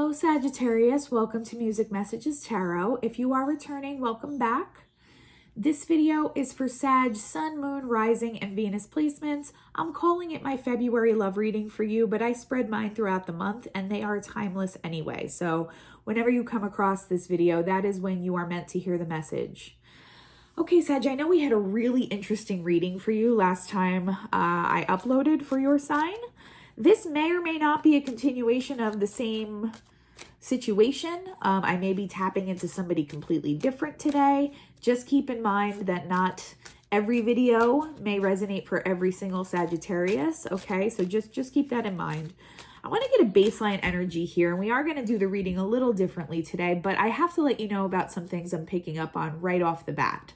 Hello, Sagittarius. Welcome to Music Messages Tarot. If you are returning, welcome back. This video is for Sag, Sun, Moon, Rising, and Venus placements. I'm calling it my February love reading for you, but I spread mine throughout the month, and they are timeless anyway. So whenever you come across this video, that is when you are meant to hear the message. Okay, Sag, I know we had a really interesting reading for you last time I uploaded for your sign. This may or may not be a continuation of the same situation. I may be tapping into somebody completely different today. Just keep in mind that not every video may resonate for every single Sagittarius, okay? So just keep that in mind. I want to get a baseline energy here, and we are going to do the reading a little differently today, but I have to let you know about some things I'm picking up on right off the bat.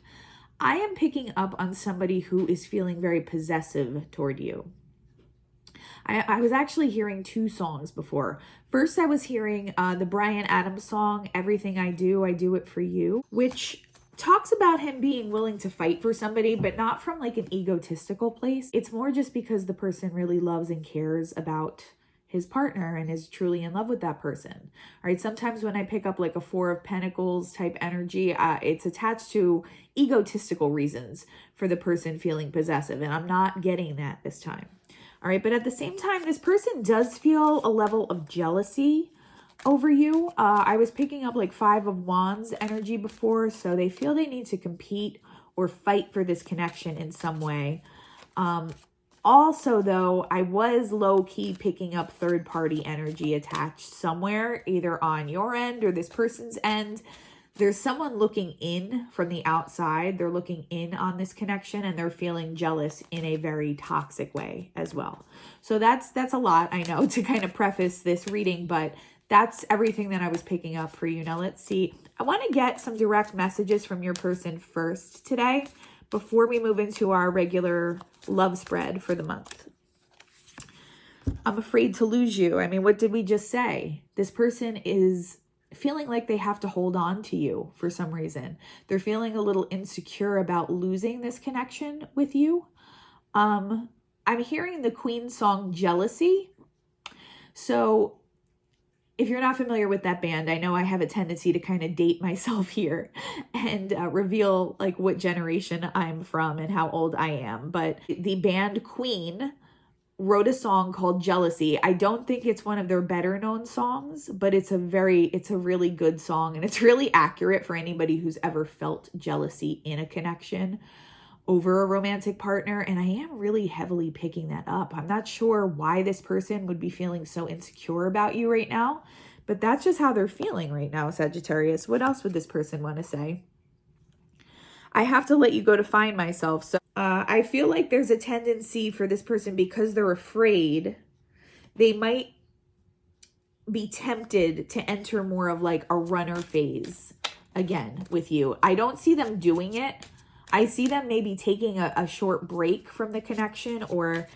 I am picking up on somebody who is feeling very possessive toward you. I was actually hearing two songs before. First, I was hearing the Bryan Adams song, Everything I Do It For You, which talks about him being willing to fight for somebody, but not from like an egotistical place. It's more just because the person really loves and cares about his partner and is truly in love with that person. All right, sometimes when I pick up like a Four of Pentacles type energy, it's attached to egotistical reasons for the person feeling possessive, and I'm not getting that this time. All right, but at the same time, this person does feel a level of jealousy over you. I was picking up like Five of Wands energy before, so they feel they need to compete or fight for this connection in some way. Also, though, I was low-key picking up third-party energy attached somewhere, either on your end or this person's end. There's someone looking in from the outside. They're looking in on this connection, and they're feeling jealous in a very toxic way as well. So that's a lot, I know, to kind of preface this reading, but that's everything that I was picking up for you. Now let's see. I want to get some direct messages from your person first today before we move into our regular love spread for the month. I'm afraid to lose you. I mean, what did we just say? This person is feeling like they have to hold on to you for some reason. They're feeling a little insecure about losing this connection with you. I'm hearing the Queen song Jealousy. So if you're not familiar with that band, I know I have a tendency to kind of date myself here and reveal like what generation I'm from and how old I am. But the band Queen wrote a song called Jealousy. I don't think it's one of their better known songs, but it's a really good song, and it's really accurate for anybody who's ever felt jealousy in a connection over a romantic partner. And I am really heavily picking that up. I'm not sure why this person would be feeling so insecure about you right now, but that's just how they're feeling right now, Sagittarius. What else would this person want to say? I have to let you go to find myself. So I feel like there's a tendency for this person, because they're afraid, they might be tempted to enter more of like a runner phase again with you. I don't see them doing it. I see them maybe taking a short break from the connection or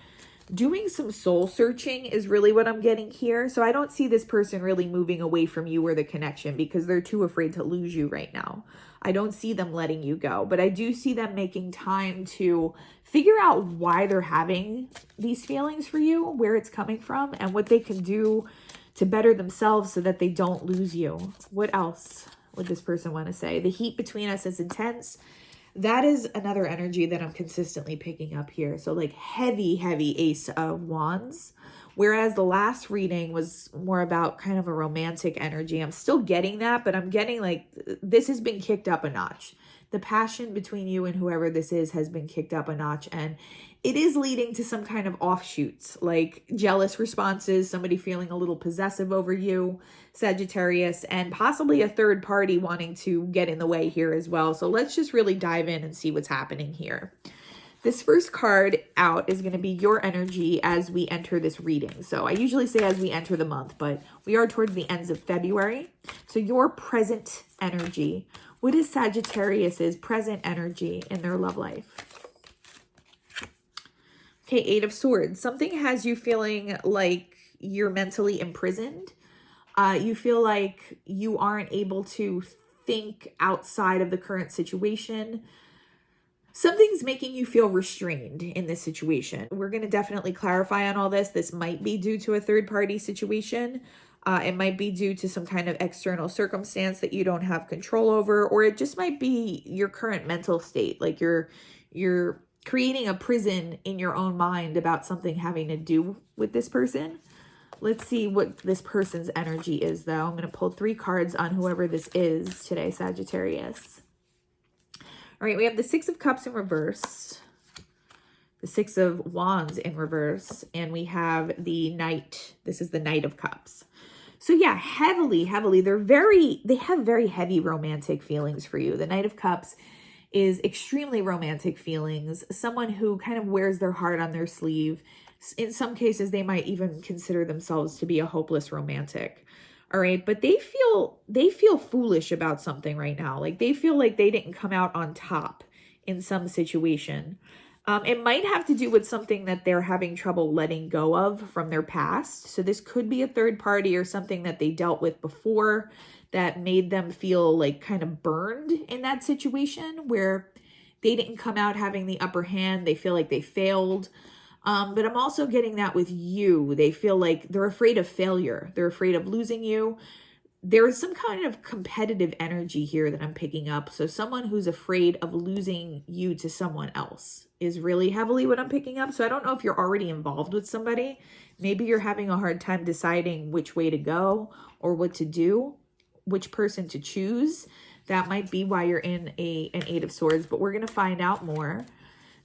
doing some soul searching is really what I'm getting here. So I don't see this person really moving away from you or the connection because they're too afraid to lose you right now. I don't see them letting you go, but I do see them making time to figure out why they're having these feelings for you, where it's coming from, and what they can do to better themselves so that they don't lose you. What else would this person want to say? The heat between us is intense. That is another energy that I'm consistently picking up here. So like heavy Ace of Wands. Whereas the last reading was more about kind of a romantic energy. I'm still getting that, but I'm getting like this has been kicked up a notch. The passion between you and whoever this is has been kicked up a notch, and it is leading to some kind of offshoots, like jealous responses, somebody feeling a little possessive over you, Sagittarius, and possibly a third party wanting to get in the way here as well. So let's just really dive in and see what's happening here. This first card out is going to be your energy as we enter this reading. So I usually say as we enter the month, but we are towards the ends of February. So your present energy. What is Sagittarius's present energy in their love life? Okay, Eight of Swords. Something has you feeling like you're mentally imprisoned. You feel like you aren't able to think outside of the current situation. Something's making you feel restrained in this situation. We're going to definitely clarify on all this. This might be due to a third party situation. It might be due to some kind of external circumstance that you don't have control over, or it just might be your current mental state. Like you're creating a prison in your own mind about something having to do with this person. Let's see what this person's energy is, though. I'm going to pull 3 cards on whoever this is today, Sagittarius. All right, we have the 6 of Cups in reverse, the 6 of Wands in reverse, and we have the Knight. This is the Knight of Cups. So yeah, heavily, they have very heavy romantic feelings for you. The Knight of Cups is extremely romantic feelings, someone who kind of wears their heart on their sleeve. In some cases, they might even consider themselves to be a hopeless romantic. All right, but they feel foolish about something right now. Like they feel like they didn't come out on top in some situation. It might have to do with something that they're having trouble letting go of from their past. So this could be a third party or something that they dealt with before that made them feel like kind of burned in that situation where they didn't come out having the upper hand. They feel like they failed. But I'm also getting that with you. They feel like they're afraid of failure. They're afraid of losing you. There is some kind of competitive energy here that I'm picking up. So someone who's afraid of losing you to someone else is really heavily what I'm picking up. So I don't know if you're already involved with somebody. Maybe you're having a hard time deciding which way to go or what to do, which person to choose. That might be why you're in an 8 of Swords, but we're going to find out more.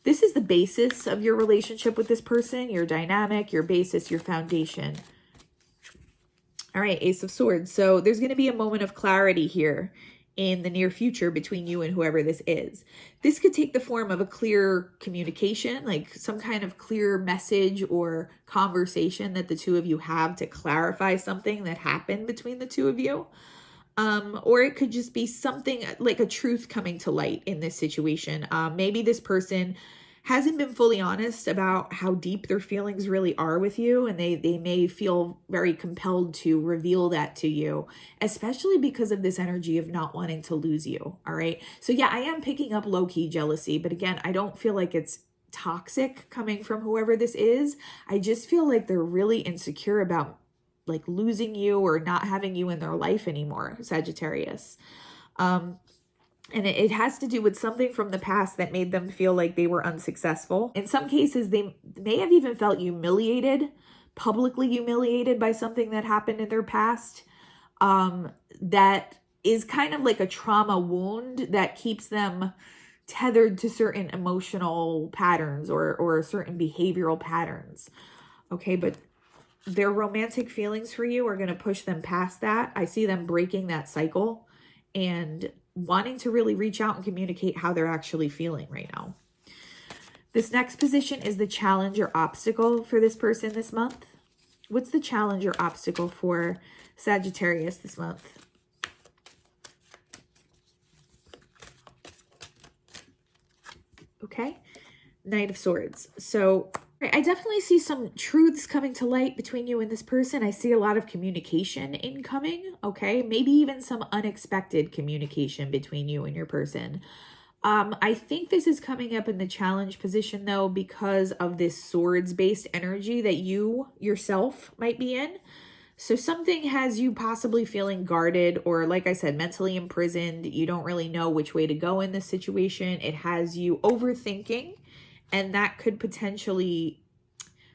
This is the basis of your relationship with this person, your dynamic, your basis, your foundation. All right, Ace of Swords. So there's going to be a moment of clarity here in the near future between you and whoever this is. This could take the form of a clear communication, like some kind of clear message or conversation that the two of you have to clarify something that happened between the two of you. Or it could just be something like a truth coming to light in this situation. Maybe this person hasn't been fully honest about how deep their feelings really are with you, and they may feel very compelled to reveal that to you, especially because of this energy of not wanting to lose you. All right. So yeah, I am picking up low-key jealousy, but again, I don't feel like it's toxic coming from whoever this is. I just feel like they're really insecure about like losing you or not having you in their life anymore, Sagittarius. And it has to do with something from the past that made them feel like they were unsuccessful. In some cases, they may have even felt humiliated, publicly humiliated by something that happened in their past. That is kind of like a trauma wound that keeps them tethered to certain emotional patterns or certain behavioral patterns. Okay, but their romantic feelings for you are going to push them past that. I see them breaking that cycle and wanting to really reach out and communicate how they're actually feeling right now. This next position is the challenge or obstacle for this person this month. What's the challenge or obstacle for Sagittarius this month? Okay, Knight of Swords. So I definitely see some truths coming to light between you and this person. I see a lot of communication incoming, okay? Maybe even some unexpected communication between you and your person. I think this is coming up in the challenge position, though, because of this swords-based energy that you yourself might be in. So something has you possibly feeling guarded or, like I said, mentally imprisoned. You don't really know which way to go in this situation. It has you overthinking. And that could potentially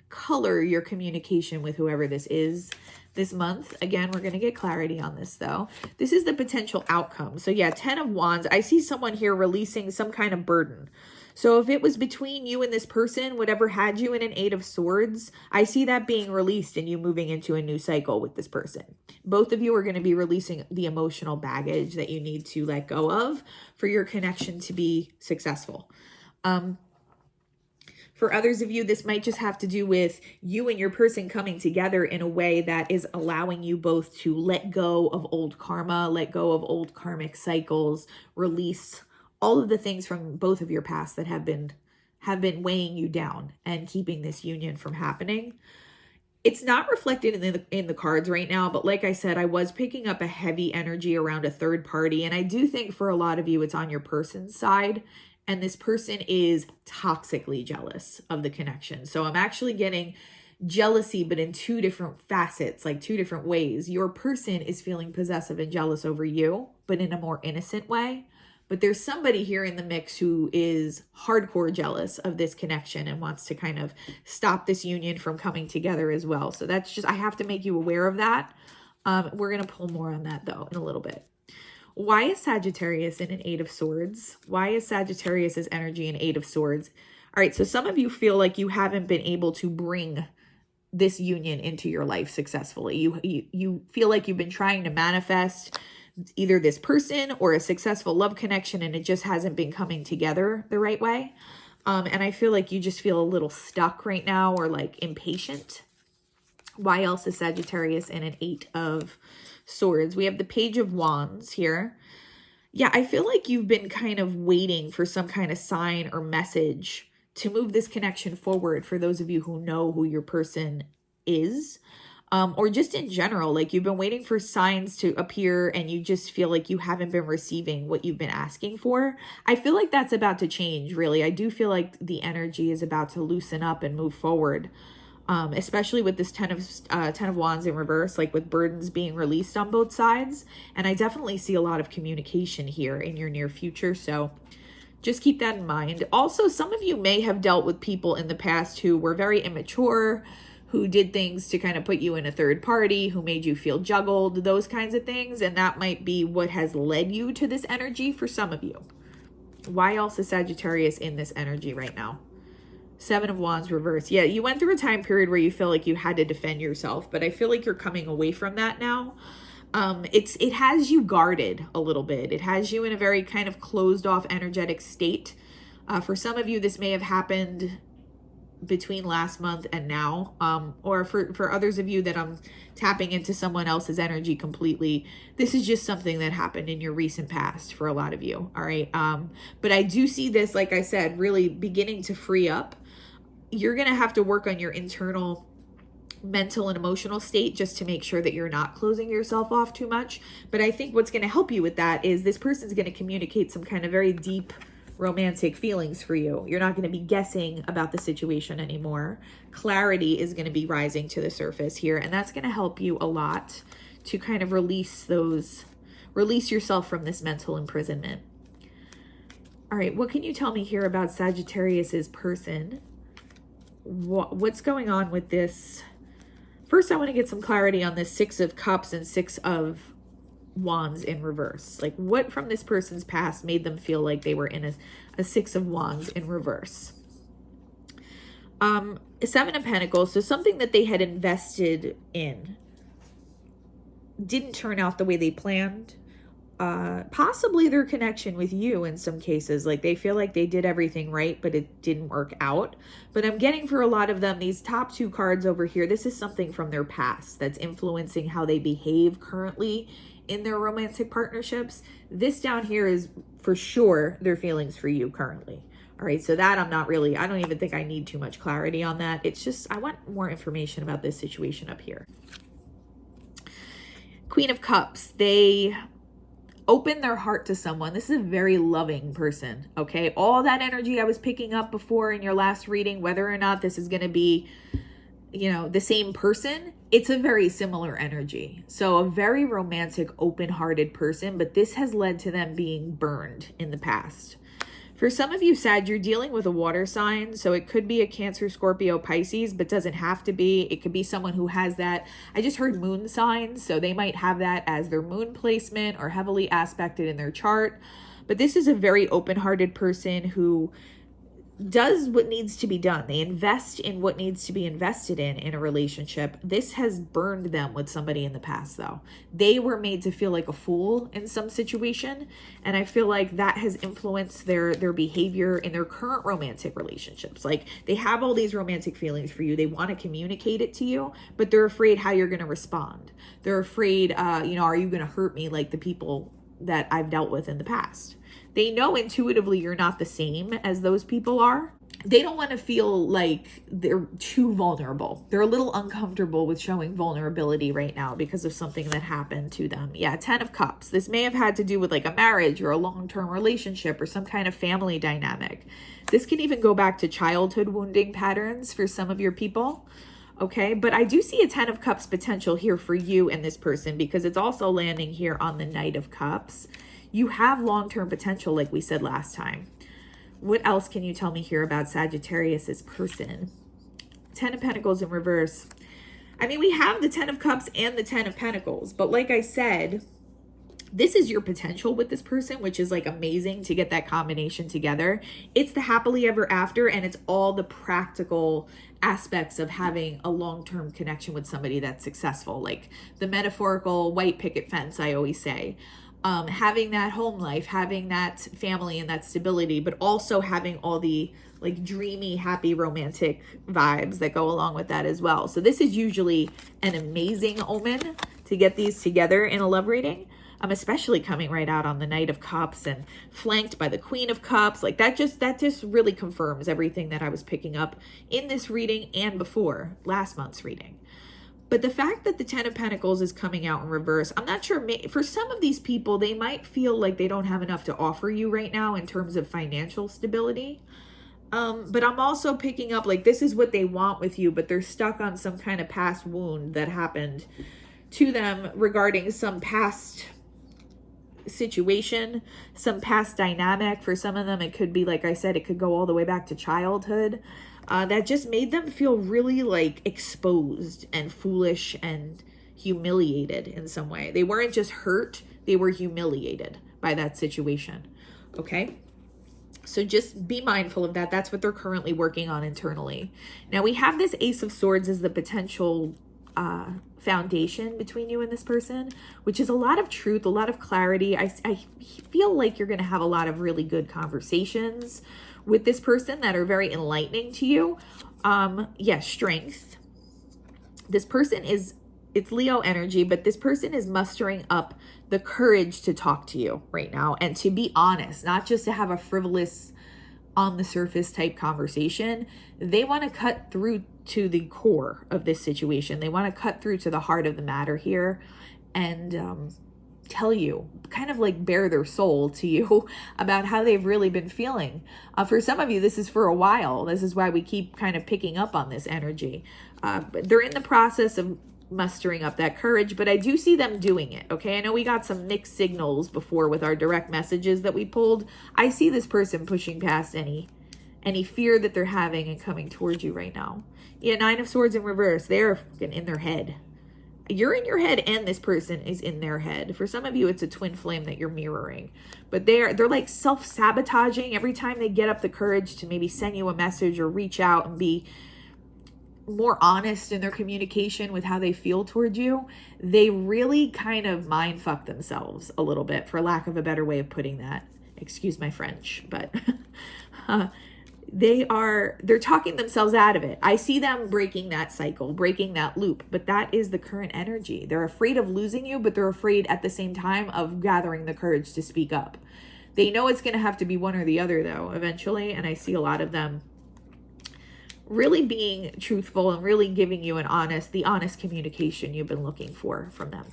color your communication with whoever this is this month. Again, we're going to get clarity on this, though. This is the potential outcome. So yeah, 10 of Wands. I see someone here releasing some kind of burden. So if it was between you and this person, whatever had you in an 8 of Swords, I see that being released and you moving into a new cycle with this person. Both of you are going to be releasing the emotional baggage that you need to let go of for your connection to be successful. For others of you, this might just have to do with you and your person coming together in a way that is allowing you both to let go of old karma, let go of old karmic cycles, release all of the things from both of your past that have been weighing you down and keeping this union from happening. It's not reflected in the cards right now, but like I said, I was picking up a heavy energy around a third party, and I do think for a lot of you, it's on your person's side. And this person is toxically jealous of the connection. So I'm actually getting jealousy, but in two different facets, like two different ways. Your person is feeling possessive and jealous over you, but in a more innocent way. But there's somebody here in the mix who is hardcore jealous of this connection and wants to kind of stop this union from coming together as well. So that's just, I have to make you aware of that. We're going to pull more on that though in a little bit. Why is Sagittarius in an Eight of Swords? Why is Sagittarius's energy an Eight of Swords? All right, so some of you feel like you haven't been able to bring this union into your life successfully. You feel like you've been trying to manifest either this person or a successful love connection, and it just hasn't been coming together the right way. And I feel like you just feel a little stuck right now, or like impatient. Why else is Sagittarius in an Eight of Swords? We have the Page of Wands here. Yeah, I feel like you've been kind of waiting for some kind of sign or message to move this connection forward, for those of you who know who your person is. Or just in general, like you've been waiting for signs to appear and you just feel like you haven't been receiving what you've been asking for. I feel like that's about to change, really. I do feel like the energy is about to loosen up and move forward, especially with this Ten of Wands in reverse, like with burdens being released on both sides. And I definitely see a lot of communication here in your near future. So just keep that in mind. Also, some of you may have dealt with people in the past who were very immature, who did things to kind of put you in a third party, who made you feel juggled, those kinds of things. And that might be what has led you to this energy for some of you. Why else is Sagittarius in this energy right now? Seven of Wands reverse. Yeah, you went through a time period where you feel like you had to defend yourself, but I feel like you're coming away from that now. It has you guarded a little bit. It has you in a very kind of closed off energetic state. For some of you, this may have happened between last month and now, or for others of you that I'm tapping into someone else's energy completely, this is just something that happened in your recent past for a lot of you. All right. But I do see this, like I said, really beginning to free up. You're going to have to work on your internal mental and emotional state just to make sure that you're not closing yourself off too much. But I think what's going to help you with that is this person's going to communicate some kind of very deep romantic feelings for you. You're not going to be guessing about the situation anymore. Clarity is going to be rising to the surface here, and that's going to help you a lot to kind of release yourself from this mental imprisonment. All right, what can you tell me here about Sagittarius's person? What's going on with this? First, I want to get some clarity on this Six of Cups and Six of Wands in reverse. Like, what from this person's past made them feel like they were in a Six of Wands in reverse? Seven of Pentacles. So something that they had invested in didn't turn out the way they planned. Possibly their connection with you in some cases, like they feel like they did everything right, but it didn't work out. But I'm getting for a lot of them, these top two cards over here, this is something from their past that's influencing how they behave currently in their romantic partnerships. This down here is for sure their feelings for you currently. All right, so that I don't even think I need too much clarity on that. It's just, I want more information about this situation up here. Queen of Cups, they open their heart to someone. This is a very loving person, okay? All that energy I was picking up before in your last reading, whether or not this is going to be, the same person, it's a very similar energy. So a very romantic, open-hearted person, but this has led to them being burned in the past. For some of you, Sag, you're dealing with a water sign, so it could be a Cancer, Scorpio, Pisces, but doesn't have to be. It could be someone who has that. I just heard moon signs, so they might have that as their moon placement or heavily aspected in their chart. But this is a very open-hearted person who does what needs to be done. They invest in what needs to be invested in a relationship. This has burned them with somebody in the past, though. They were made to feel like a fool in some situation, and I feel like that has influenced their behavior in their current romantic relationships. Like, they have all these romantic feelings for you. They want to communicate it to you, but they're afraid how you're going to respond. They're afraid, are you going to hurt me like the people that I've dealt with in the past? They know intuitively you're not the same as those people are. They don't want to feel like they're too vulnerable. They're a little uncomfortable with showing vulnerability right now because of something that happened to them. Yeah, Ten of Cups. This may have had to do with like a marriage or a long-term relationship or some kind of family dynamic. This can even go back to childhood wounding patterns for some of your people. Okay, but I do see a 10 of Cups potential here for you and this person, because it's also landing here on the Knight of Cups. You have long-term potential, like we said last time. What else can you tell me here about Sagittarius's person? 10 of Pentacles in reverse. I mean, we have the 10 of Cups and the 10 of Pentacles, but like I said, this is your potential with this person, which is like amazing to get that combination together. It's the happily ever after, and it's all the practical aspects of having a long-term connection with somebody that's successful, like the metaphorical white picket fence, I always say. Having that home life, having that family and that stability, but also having all the like dreamy, happy, romantic vibes that go along with that as well. So this is usually an amazing omen to get these together in a love reading. Especially coming right out on the Knight of Cups and flanked by the Queen of Cups. Like that just really confirms everything that I was picking up in this reading and before last month's reading. But the fact that the 10 of Pentacles is coming out in reverse, I'm not sure. For some of these people, they might feel like they don't have enough to offer you right now in terms of financial stability. But I'm also picking up like this is what they want with you, but they're stuck on some kind of past wound that happened to them regarding some past situation, some past dynamic. For some of them, it could be, like I said, it could go all the way back to childhood. That just made them feel really like exposed and foolish and humiliated in some way. They weren't just hurt, they were humiliated by that situation. Okay? So just be mindful of that. That's what they're currently working on internally. Now we have this Ace of Swords as the potential foundation between you and this person, which is a lot of truth, a lot of clarity. I feel like you're going to have a lot of really good conversations with this person that are very enlightening to you. Yes, strength. This person is, it's Leo energy, but this person is mustering up the courage to talk to you right now and to be honest, not just to have a frivolous on the surface type conversation. They want to cut through to the core of this situation. They want to cut through to the heart of the matter here and tell you, kind of like bare their soul to you about how they've really been feeling. For some of you, this is for a while. This is why we keep kind of picking up on this energy. But they're in the process of mustering up that courage, but I do see them doing it. Okay, I know we got some mixed signals before with our direct messages that we pulled. I see this person pushing past any fear that they're having and coming towards you right now. Yeah, 9 of Swords in reverse. They're in their head. You're in your head and this person is in their head. For some of you, it's a twin flame that you're mirroring. But they're like self-sabotaging every time they get up the courage to maybe send you a message or reach out and be more honest in their communication with how they feel towards you. They really kind of mind fuck themselves a little bit, for lack of a better way of putting that. Excuse my French, but they're talking themselves out of it. I see them breaking that cycle, breaking that loop, but that is the current energy. They're afraid of losing you, but they're afraid at the same time of gathering the courage to speak up. They know it's going to have to be one or the other though, eventually. And I see a lot of them really being truthful and really giving you the honest communication you've been looking for from them.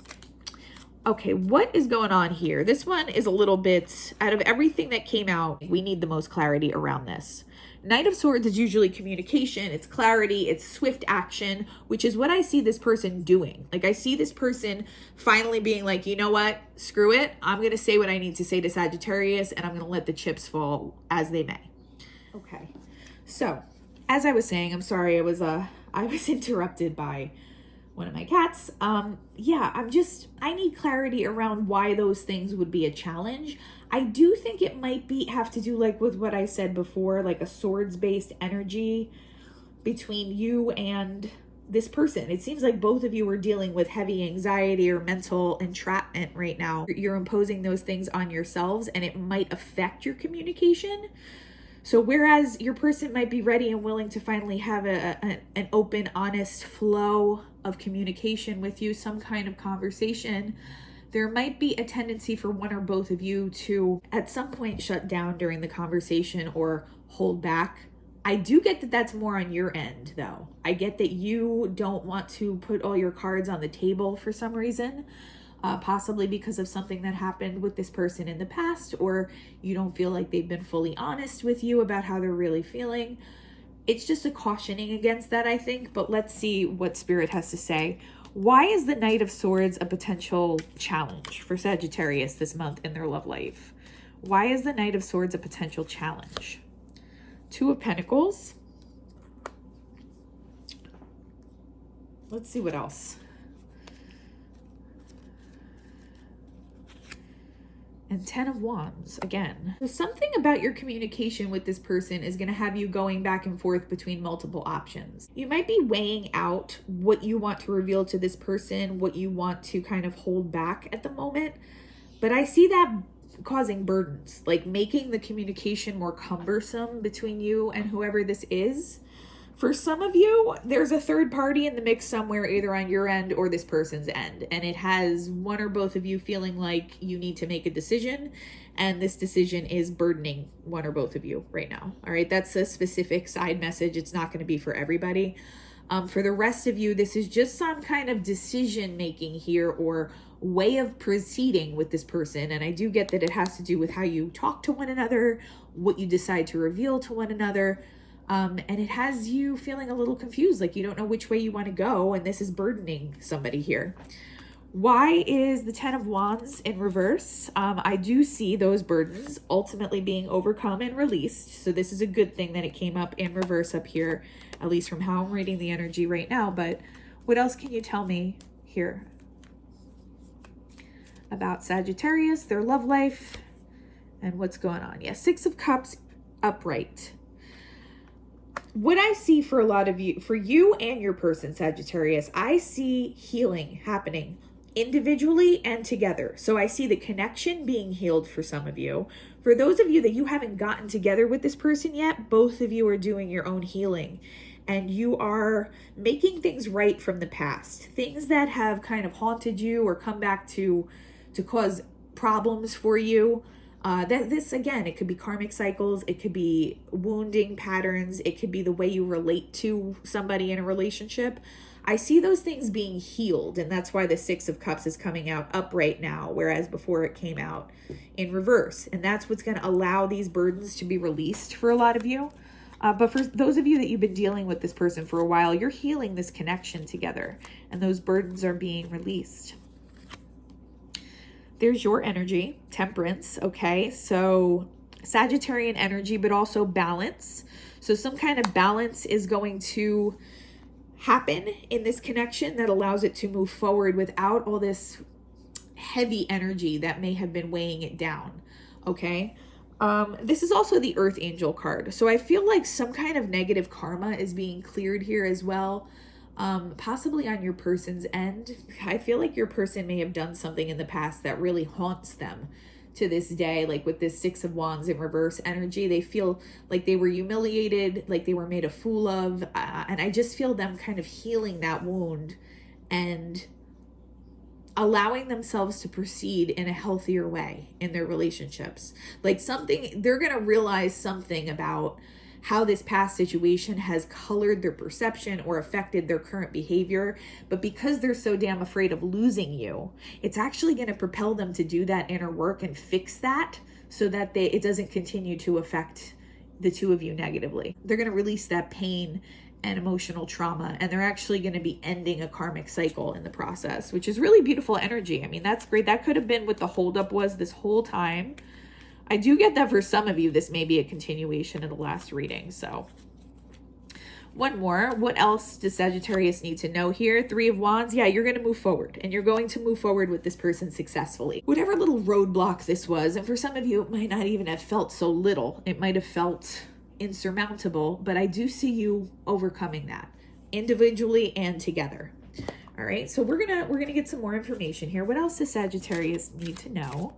Okay, what is going on here? This one is a little bit, out of everything that came out, we need the most clarity around this. Knight of Swords is usually communication, it's clarity, it's swift action, which is what I see this person doing. Like I see this person finally being like, you know what, screw it. I'm going to say what I need to say to Sagittarius and I'm going to let the chips fall as they may. Okay, so as I was saying, I'm sorry, I was interrupted by one of my cats. Yeah, I need clarity around why those things would be a challenge. I do think it might have to do like with what I said before, like a swords-based energy between you and this person. It seems like both of you are dealing with heavy anxiety or mental entrapment right now. You're imposing those things on yourselves and it might affect your communication. So whereas your person might be ready and willing to finally have an open, honest flow of communication with you, some kind of conversation, there might be a tendency for one or both of you to at some point shut down during the conversation or hold back. I do get that that's more on your end though. I get that you don't want to put all your cards on the table for some reason. Possibly because of something that happened with this person in the past, or you don't feel like they've been fully honest with you about how they're really feeling. It's just a cautioning against that, I think, but let's see what Spirit has to say. Why is the Knight of Swords a potential challenge for Sagittarius this month in their love life? Why is the Knight of Swords a potential challenge? Two of Pentacles. Let's see what else. And 10 of Wands again. So something about your communication with this person is going to have you going back and forth between multiple options. You might be weighing out what you want to reveal to this person, what you want to kind of hold back at the moment. But I see that causing burdens, like making the communication more cumbersome between you and whoever this is. For some of you, there's a third party in the mix somewhere, either on your end or this person's end. And it has one or both of you feeling like you need to make a decision. And this decision is burdening one or both of you right now. All right, that's a specific side message. It's not going to be for everybody. For the rest of you, this is just some kind of decision making here or way of proceeding with this person. And I do get that it has to do with how you talk to one another, what you decide to reveal to one another. And it has you feeling a little confused, like you don't know which way you want to go, and this is burdening somebody here. Why is the 10 of Wands in reverse? I do see those burdens ultimately being overcome and released. So this is a good thing that it came up in reverse up here, at least from how I'm reading the energy right now. But what else can you tell me here about Sagittarius, their love life, and what's going on? Yeah, 6 of Cups upright. What I see for a lot of you, for you and your person, Sagittarius, I see healing happening individually and together. So I see the connection being healed for some of you. For those of you that you haven't gotten together with this person yet, both of you are doing your own healing. And you are making things right from the past. Things that have kind of haunted you or come back to cause problems for you. This, again, it could be karmic cycles, it could be wounding patterns, it could be the way you relate to somebody in a relationship. I see those things being healed, and that's why the 6 of Cups is coming out upright now, whereas before it came out in reverse. And that's what's going to allow these burdens to be released for a lot of you. But for those of you that you've been dealing with this person for a while, you're healing this connection together, and those burdens are being released. There's your energy, Temperance, okay? So Sagittarian energy, but also balance. So some kind of balance is going to happen in this connection that allows it to move forward without all this heavy energy that may have been weighing it down, okay? This is also the Earth Angel card. So I feel like some kind of negative karma is being cleared here as well. Possibly on your person's end. I feel like your person may have done something in the past that really haunts them to this day. Like with this 6 of Wands in reverse energy, they feel like they were humiliated, like they were made a fool of. And I just feel them kind of healing that wound and allowing themselves to proceed in a healthier way in their relationships. Like something, they're going to realize something about how this past situation has colored their perception or affected their current behavior. But because they're so damn afraid of losing you, it's actually going to propel them to do that inner work and fix that so that it doesn't continue to affect the two of you negatively. They're going to release that pain and emotional trauma, and they're actually going to be ending a karmic cycle in the process, which is really beautiful energy. I mean, that's great. That could have been what the holdup was this whole time. I do get that for some of you, this may be a continuation of the last reading. So one more. What else does Sagittarius need to know here? 3 of Wands. Yeah, you're going to move forward, and you're going to move forward with this person successfully. Whatever little roadblock this was, and for some of you, it might not even have felt so little. It might have felt insurmountable, but I do see you overcoming that individually and together. All right, so we're gonna get some more information here. What else does Sagittarius need to know?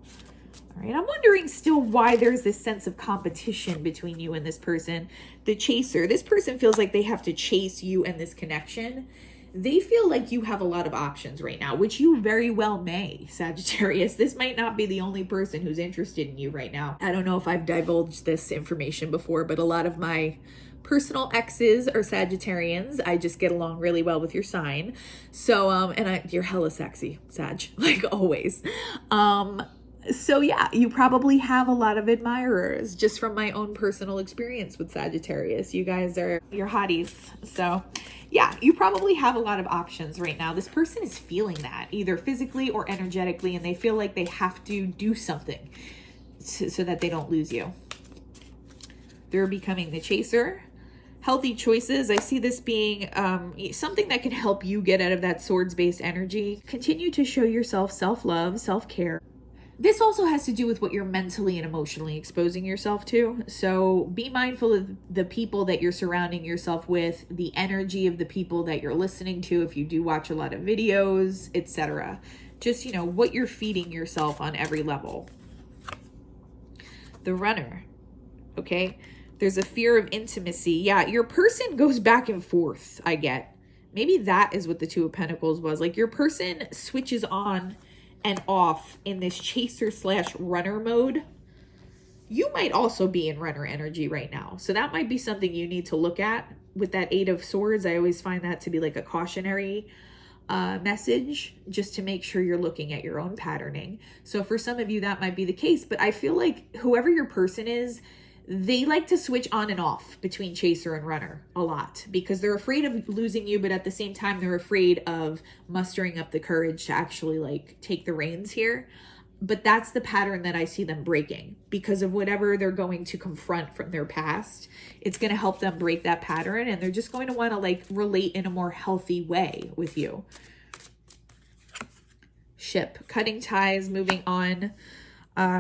All right, I'm wondering still why there's this sense of competition between you and this person. The chaser, this person feels like they have to chase you and this connection. They feel like you have a lot of options right now, which you very well may, Sagittarius. This might not be the only person who's interested in you right now. I don't know if I've divulged this information before, but a lot of my personal exes are Sagittarians. I just get along really well with your sign. So, you're hella sexy, Sag, like always. So yeah, you probably have a lot of admirers, just from my own personal experience with Sagittarius. You guys are your hotties. So yeah, you probably have a lot of options right now. This person is feeling that either physically or energetically, and they feel like they have to do something so that they don't lose you. They're becoming the chaser. Healthy choices. I see this being something that can help you get out of that swords-based energy. Continue to show yourself self-love, self-care. This also has to do with what you're mentally and emotionally exposing yourself to. So be mindful of the people that you're surrounding yourself with, the energy of the people that you're listening to, if you do watch a lot of videos, etc. Just, you know, what you're feeding yourself on every level. The runner, okay? There's a fear of intimacy. Yeah, your person goes back and forth, I get. Maybe that is what the Two of Pentacles was. Like your person switches on and off in this chaser / runner mode. You might also be in runner energy right now. So that might be something you need to look at with that Eight of Swords. I always find that to be like a cautionary message, just to make sure you're looking at your own patterning. So for some of you, that might be the case, but I feel like whoever your person is, they like to switch on and off between chaser and runner a lot because they're afraid of losing you, but at the same time, they're afraid of mustering up the courage to actually like take the reins here. But that's the pattern that I see them breaking because of whatever they're going to confront from their past. It's going to help them break that pattern, and they're just going to want to like relate in a more healthy way with you. Ship, cutting ties, moving on.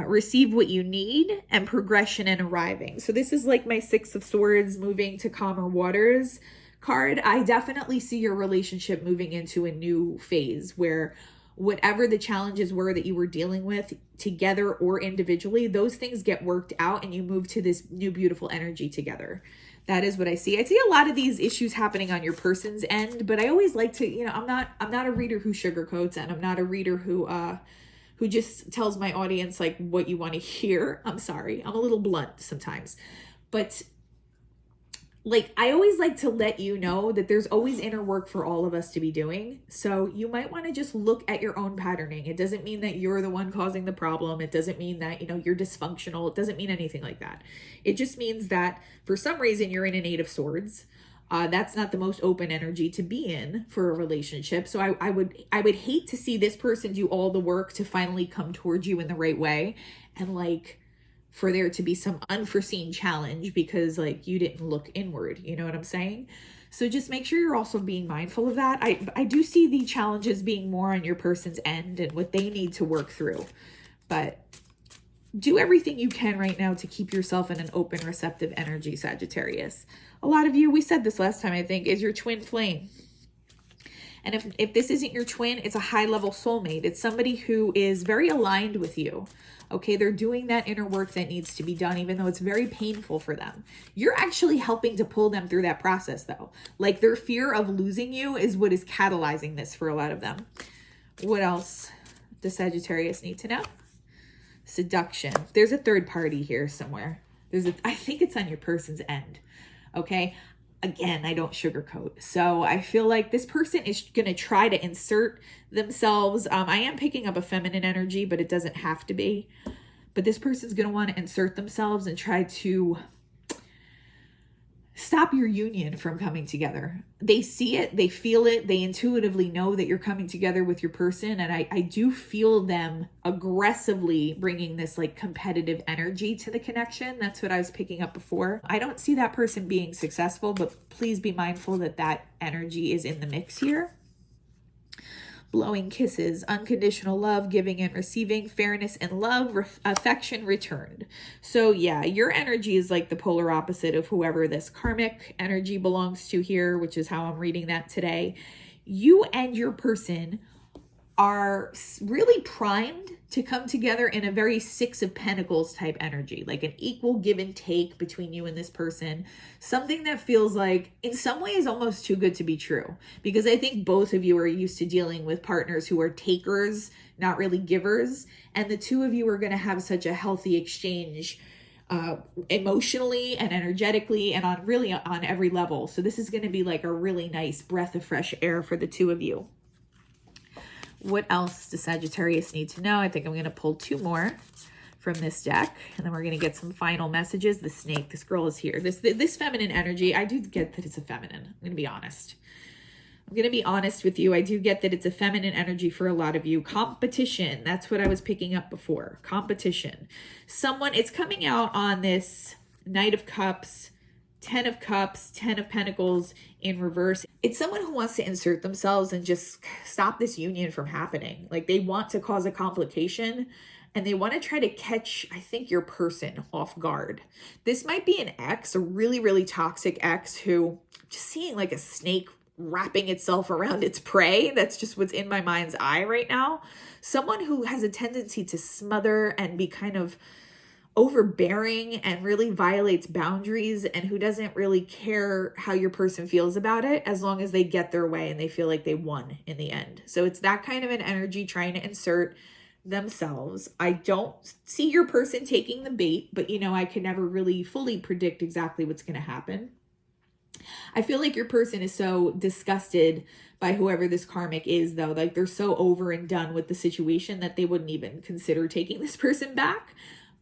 Receive what you need, and progression and arriving. So this is like my Six of Swords moving to calmer waters card. I definitely see your relationship moving into a new phase where whatever the challenges were that you were dealing with together or individually, those things get worked out and you move to this new beautiful energy together. That is what I see. I see a lot of these issues happening on your person's end, but I always like to, you know, I'm not a reader who sugarcoats, and I'm not a reader who just tells my audience like what you want to hear. I'm sorry. I'm a little blunt sometimes. But like, I always like to let you know that there's always inner work for all of us to be doing. So you might want to just look at your own patterning. It doesn't mean that you're the one causing the problem. It doesn't mean that, you know, you're dysfunctional. It doesn't mean anything like that. It just means that for some reason you're in an Eight of Swords. That's not the most open energy to be in for a relationship. So I would hate to see this person do all the work to finally come towards you in the right way, and like for there to be some unforeseen challenge because like you didn't look inward. You know what I'm saying? So just make sure you're also being mindful of that. I do see the challenges being more on your person's end and what they need to work through, but do everything you can right now to keep yourself in an open, receptive energy, Sagittarius. A lot of you, we said this last time, I think, is your twin flame. And if this isn't your twin, it's a high-level soulmate. It's somebody who is very aligned with you. Okay, they're doing that inner work that needs to be done, even though it's very painful for them. You're actually helping to pull them through that process, though. Like, their fear of losing you is what is catalyzing this for a lot of them. What else does Sagittarius need to know? Seduction. There's a third party here somewhere. I think it's on your person's end. Okay. Again, I don't sugarcoat. So I feel like this person is going to try to insert themselves. I am picking up a feminine energy, but it doesn't have to be. But this person's going to want to insert themselves and try to stop your union from coming together. They see it, they feel it, they intuitively know that you're coming together with your person. And I do feel them aggressively bringing this like competitive energy to the connection. That's what I was picking up before. I don't see that person being successful, but please be mindful that that energy is in the mix here. Blowing kisses, unconditional love, giving and receiving, fairness and love, affection returned. So yeah, your energy is like the polar opposite of whoever this karmic energy belongs to here, which is how I'm reading that today. You and your person are really primed to come together in a very Six of Pentacles type energy, like an equal give and take between you and this person. Something that feels like in some ways almost too good to be true, because I think both of you are used to dealing with partners who are takers, not really givers. And the two of you are going to have such a healthy exchange emotionally and energetically and on every level. So this is going to be like a really nice breath of fresh air for the two of you. What else does Sagittarius need to know? I think I'm going to pull 2 more from this deck, and then we're going to get some final messages. The snake, this girl is here. This feminine energy, I do get that it's a feminine. I'm going to be honest. I'm going to be honest with you. I do get that it's a feminine energy for a lot of you. Competition, that's what I was picking up before. Competition. Someone, it's coming out on this Knight of Cups, 10 of Cups, 10 of Pentacles in reverse. It's someone who wants to insert themselves and just stop this union from happening. Like they want to cause a complication and they want to try to catch, I think, your person off guard. This might be an ex, a really, really toxic ex who just seeing like a snake wrapping itself around its prey. That's just what's in my mind's eye right now. Someone who has a tendency to smother and be kind of overbearing and really violates boundaries and who doesn't really care how your person feels about it as long as they get their way and they feel like they won in the end. So it's that kind of an energy trying to insert themselves. I don't see your person taking the bait, but you know, I can never really fully predict exactly what's going to happen. I feel like your person is so disgusted by whoever this karmic is, though. Like they're so over and done with the situation that they wouldn't even consider taking this person back.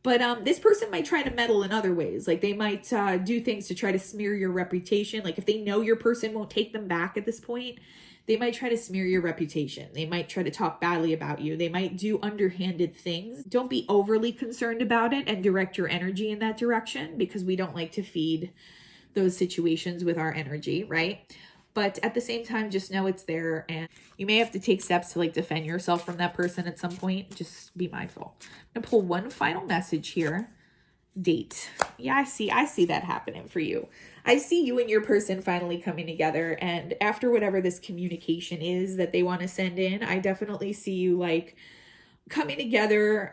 But this person might try to meddle in other ways. Like they might do things to try to smear your reputation. Like if they know your person won't take them back at this point, they might try to smear your reputation. They might try to talk badly about you. They might do underhanded things. Don't be overly concerned about it and direct your energy in that direction because we don't like to feed those situations with our energy, right? But at the same time, just know it's there and you may have to take steps to like defend yourself from that person at some point. Just be mindful. I'm gonna pull one final message here. Date. Yeah, I see that happening for you. I see you and your person finally coming together, and after whatever this communication is that they want to send in, I definitely see you like coming together,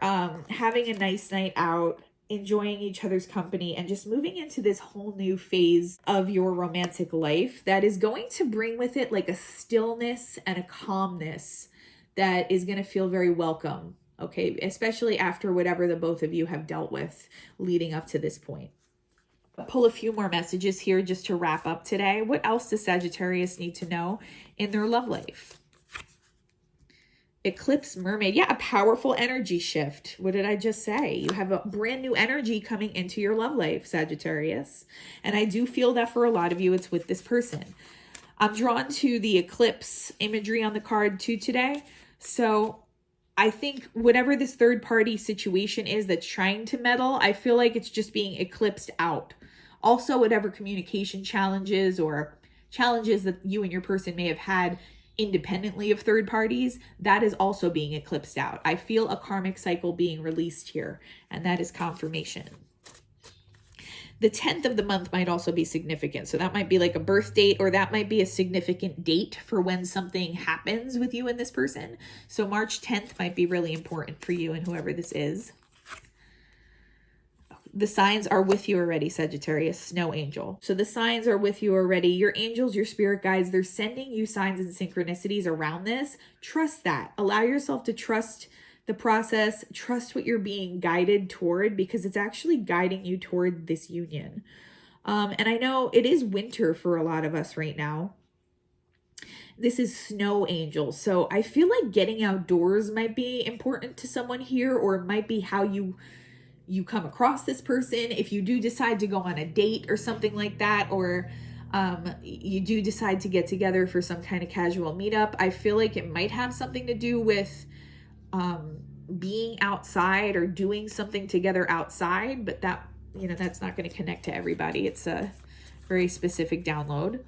having a nice night out, enjoying each other's company, and just moving into this whole new phase of your romantic life that is going to bring with it like a stillness and a calmness that is going to feel very welcome. Okay, especially after whatever the both of you have dealt with leading up to this point. I'll pull a few more messages here just to wrap up today. What else does Sagittarius need to know in their love life? Eclipse Mermaid. Yeah, a powerful energy shift. What did I just say? You have a brand new energy coming into your love life, Sagittarius. And I do feel that for a lot of you, it's with this person. I'm drawn to the eclipse imagery on the card too today. So I think whatever this third party situation is that's trying to meddle, I feel like it's just being eclipsed out. Also, whatever communication challenges or challenges that you and your person may have had independently of third parties, that is also being eclipsed out. I feel a karmic cycle being released here, and that is confirmation. The 10th of the month might also be significant. So that might be like a birth date, or that might be a significant date for when something happens with you and this person. So March 10th might be really important for you and whoever this is. The signs are with you already, Sagittarius, Snow Angel. So the signs are with you already. Your angels, your spirit guides, they're sending you signs and synchronicities around this. Trust that. Allow yourself to trust the process. Trust what you're being guided toward, because it's actually guiding you toward this union. And I know it is winter for a lot of us right now. This is Snow Angel. So I feel like getting outdoors might be important to someone here, or it might be how you come across this person. If you do decide to go on a date or something like that, or you do decide to get together for some kind of casual meetup, I feel like it might have something to do with being outside or doing something together outside, but that, you know, that's not going to connect to everybody. It's a very specific download.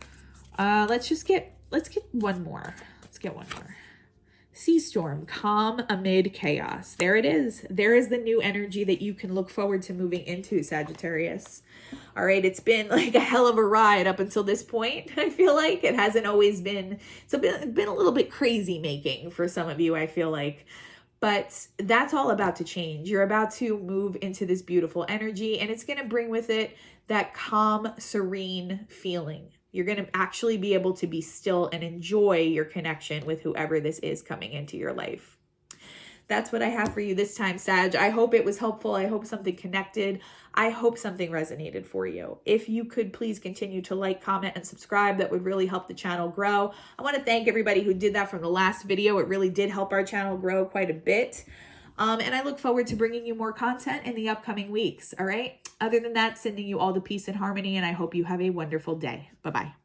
Let's get one more. Let's get one more. Sea storm, calm amid chaos. There it is. There is the new energy that you can look forward to moving into, Sagittarius. All right, it's been like a hell of a ride up until this point. I feel like it hasn't always been, it's been a little bit crazy making for some of you, I feel like. But that's all about to change. You're about to move into this beautiful energy, and it's going to bring with it that calm, serene feeling. You're going to actually be able to be still and enjoy your connection with whoever this is coming into your life. That's what I have for you this time, Sag. I hope it was helpful. I hope something connected. I hope something resonated for you. If you could please continue to like, comment, and subscribe, that would really help the channel grow. I want to thank everybody who did that from the last video. It really did help our channel grow quite a bit. And I look forward to bringing you more content in the upcoming weeks. All right. Other than that, sending you all the peace and harmony, and I hope you have a wonderful day. Bye-bye.